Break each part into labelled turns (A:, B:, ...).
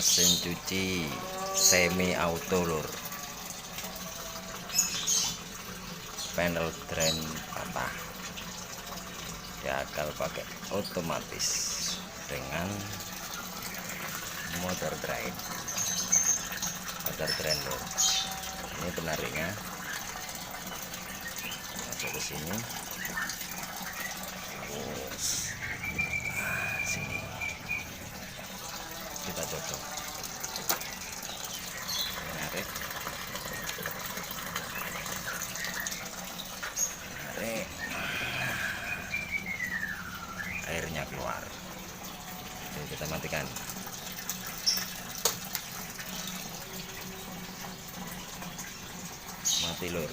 A: mesin cuci semi auto lur, panel drain patah, diakal pakai otomatis dengan motor drain lur. Ini penariknya masuk ke sini. Sini kita cocok, narik, airnya keluar. Oke, kita matikan. Mati lur,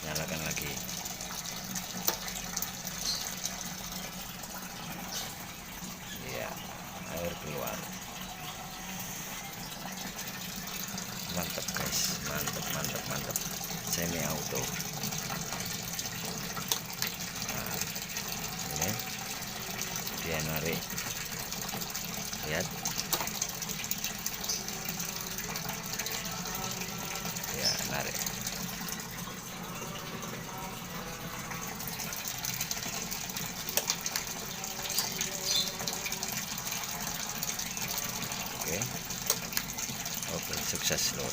A: nyalakan lagi. Ya, air keluar. Mantap guys, mantap semi auto. Nah, ini dia narik, lihat ya, narik. Oke, sukses lur.